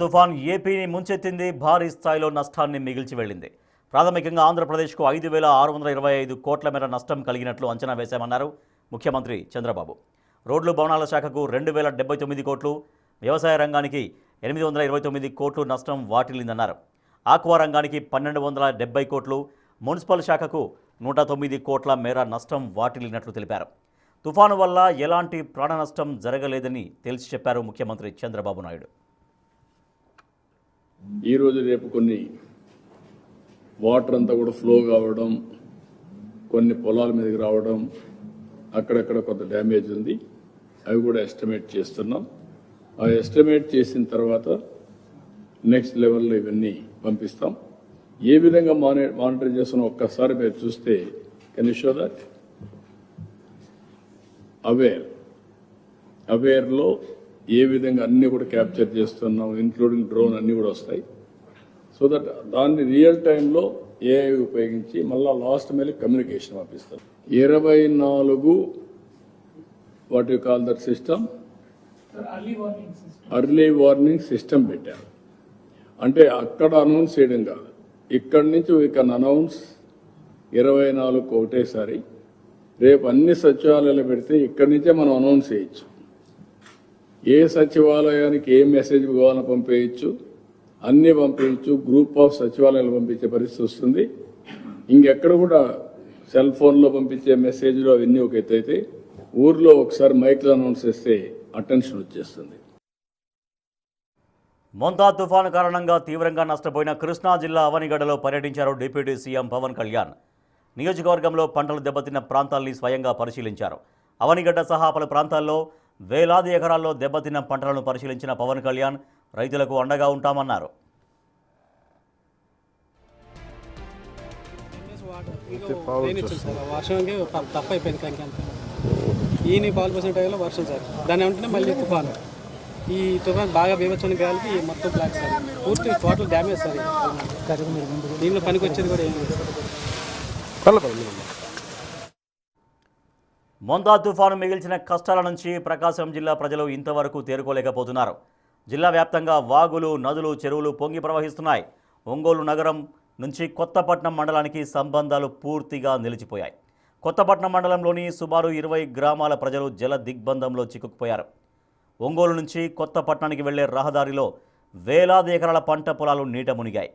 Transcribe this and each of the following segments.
తుఫాన్ ఏపీని ముంచెత్తింది, భారీ స్థాయిలో నష్టాన్ని మిగిల్చి వెళ్ళింది. ప్రాథమికంగా ఆంధ్రప్రదేశ్కు 5,625 కోట్ల మేర నష్టం కలిగినట్లు అంచనా వేశామన్నారు ముఖ్యమంత్రి చంద్రబాబు. రోడ్లు భవనాల శాఖకు 2,079 కోట్లు, వ్యవసాయ రంగానికి 829 కోట్లు నష్టం వాటిల్లిందన్నారు. ఆక్వా రంగానికి 1,270 కోట్లు, మున్సిపల్ శాఖకు 109 కోట్ల మేర నష్టం వాటిల్లినట్లు తెలిపారు. తుఫాను వల్ల ఎలాంటి ప్రాణ నష్టం జరగలేదని తేల్చి చెప్పారు ముఖ్యమంత్రి చంద్రబాబు నాయుడు. ఈరోజు రేపు కొన్ని వాటర్ అంతా కూడా ఫ్లో కావడం, కొన్ని పొలాల మీదకి రావడం, అక్కడక్కడ కొంత డ్యామేజ్ ఉంది. అవి కూడా ఎస్టిమేట్ చేస్తున్నాం. ఆ ఎస్టిమేట్ చేసిన తర్వాత నెక్స్ట్ లెవెల్లో ఇవన్నీ పంపిస్తాం. ఏ విధంగా మానిటర్ చేస్తున్నా ఒక్కసారి మీరు చూస్తే కెన్ యూ షో దట్ అవేర్లో ఏ విధంగా అన్ని కూడా క్యాప్చర్ చేస్తున్నాం, ఇంక్లూడింగ్ డ్రోన్ అన్నీ కూడా వస్తాయి. సో దట్ దాన్ని రియల్ టైంలో ఏఐ ఉపయోగించి మళ్ళీ లాస్ట్ మీద కమ్యూనికేషన్ పంపిస్తాం. 24 what you call that system, early warning system పెట్టారు. అంటే అక్కడ అనౌన్స్ చేయడం కాదు, ఇక్కడి నుంచి వీ కెన్ అనౌన్స్ 24 ఒకటేసారి. రేపు అన్ని సచివాలయాలు పెడితే ఇక్కడి నుంచే మనం అనౌన్స్ చేయొచ్చు. ఏ సచివాలయానికి ఏ మెసేజ్ కావాలని పంపేయచ్చు, అన్నీ పంపేయచ్చు. గ్రూప్ ఆఫ్ సచివాలయాలు పంపించే పరిస్థితి వస్తుంది. ఇంకెక్కడ కూడా సెల్ ఫోన్లో పంపించే మెసేజ్లు అవన్నీ ఒక ఎత్తు అయితే, ఊర్లో ఒకసారి మైక్లో అనౌన్స్ చేస్తే అటెన్షన్ వచ్చేస్తుంది. మోంతా తుఫాను కారణంగా తీవ్రంగా నష్టపోయిన కృష్ణా జిల్లా అవనిగడ్డలో పర్యటించారు డిప్యూటీ సీఎం పవన్ కళ్యాణ్. నియోజకవర్గంలో పంటలు దెబ్బతిన్న ప్రాంతాల్ని స్వయంగా పరిశీలించారు. అవనిగడ్డ సహా పలు ప్రాంతాల్లో వేలాది ఎకరాల్లో దెబ్బతిన్న పంటలను పరిశీలించిన పవన్ కళ్యాణ్ రైతులకు అండగా ఉంటామన్నారు. వర్షంకి తప్ప అయిపోయింది. ఈయన పాలు పోసిన టైంలో వర్షం సార్, దాని వెంటనే మళ్ళీ తుఫాను. ఈ తుఫాన్ బాగా బీభత్సమైన గాలికి మొత్తం బ్లాక్ సార్, పూర్తి టోటల్ డ్యామేజ్ సార్. దీనిలో పనికి వచ్చేది కూడా ఏం లేదు సార్. మోంతా తుఫాను మిగిల్చిన కష్టాల నుంచి ప్రకాశం జిల్లా ప్రజలు ఇంతవరకు తేరుకోలేకపోతున్నారు. జిల్లా వ్యాప్తంగా వాగులు, నదులు, చెరువులు పొంగి ప్రవహిస్తున్నాయి. ఒంగోలు నగరం నుంచి కొత్తపట్నం మండలానికి సంబంధాలు పూర్తిగా నిలిచిపోయాయి. కొత్తపట్నం మండలంలోని సుమారు 20 గ్రామాల ప్రజలు జల దిగ్బంధంలో చిక్కుకుపోయారు. ఒంగోలు నుంచి కొత్తపట్నానికి వెళ్లే రహదారిలో వేలాది ఎకరాల పంట పొలాలు నీట మునిగాయి.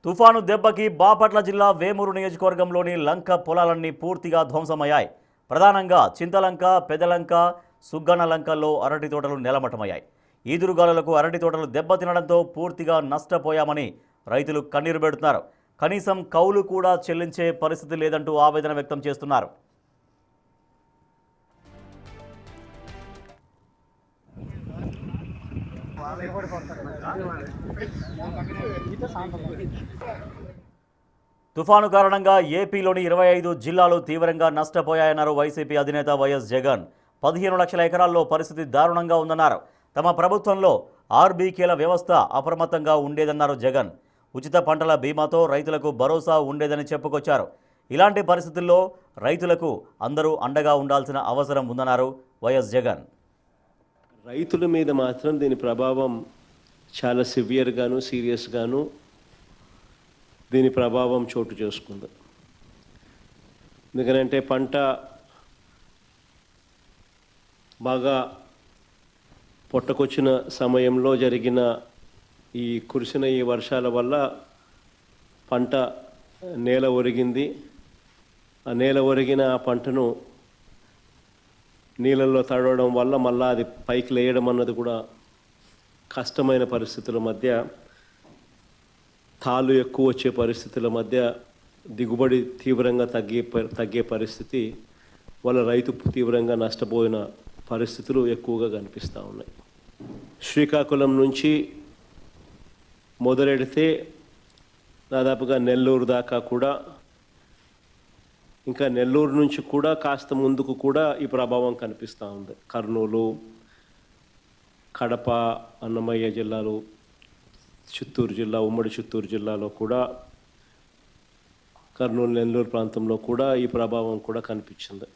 తుఫాను దెబ్బకి బాపట్ల జిల్లా వేమూరు నియోజకవర్గంలోని లంక పొలాలన్నీ పూర్తిగా ధ్వంసమయ్యాయి. ప్రధానంగా చింతలంక, పెదలంక, సుగ్గన లంకల్లో అరటి తోటలు నేలమట్టమయ్యాయి. ఈదురుగాలులకు అరటి తోటలు దెబ్బతినడంతో పూర్తిగా నష్టపోయామని రైతులు కన్నీరు పెడుతున్నారు. కనీసం కౌలు కూడా చెల్లించే పరిస్థితి లేదంటూ ఆవేదన వ్యక్తం చేస్తున్నారు. తుఫాను కారణంగా ఏపీలోని 25 జిల్లాలు తీవ్రంగా నష్టపోయాయన్నారు వైసీపీ అధినేత వైఎస్ జగన్. 15 లక్షల ఎకరాల్లో పరిస్థితి దారుణంగా ఉందన్నారు. తమ ప్రభుత్వంలో ఆర్బీకేల వ్యవస్థ అప్రమత్తంగా ఉండేదన్నారు జగన్. ఉచిత పంటల బీమాతో రైతులకు భరోసా ఉండేదని చెప్పుకొచ్చారు. ఇలాంటి పరిస్థితుల్లో రైతులకు అందరూ అండగా ఉండాల్సిన అవసరం ఉందన్నారు వైఎస్ జగన్. రైతుల మీద మాత్రం దీని ప్రభావం చాలా సివియర్గాను, సీరియస్గాను దీని ప్రభావం చోటు చేసుకుంది. ఎందుకంటే పంట బాగా పొట్టకొచ్చిన సమయంలో జరిగిన కురిసిన ఈ వర్షాల వల్ల పంట నేల ఒరిగింది. ఆ నేల ఒరిగిన ఆ పంటను నీళ్ళల్లో తడవడం వల్ల మళ్ళీ అది పైకి లేయడం అన్నది కూడా కష్టమైన పరిస్థితుల మధ్య, తాళ్ళు ఎక్కువ వచ్చే పరిస్థితుల మధ్య దిగుబడి తీవ్రంగా తగ్గే పరిస్థితి వల్ల రైతు తీవ్రంగా నష్టపోయిన పరిస్థితులు ఎక్కువగా కనిపిస్తూ ఉన్నాయి. శ్రీకాకుళం నుంచి మొదలెడితే దాదాపుగా నెల్లూరు దాకా కూడా, ఇంకా నెల్లూరు నుంచి కూడా కాస్త ముందుకు కూడా ఈ ప్రభావం కనిపిస్తూ ఉంది. కర్నూలు, కడప, అన్నమయ్య జిల్లాలు, చిత్తూరు జిల్లా, ఉమ్మడి చిత్తూరు జిల్లాలో కూడా కర్నూలు నెల్లూరు ప్రాంతంలో కూడా ఈ ప్రభావం కూడా కనిపించింది.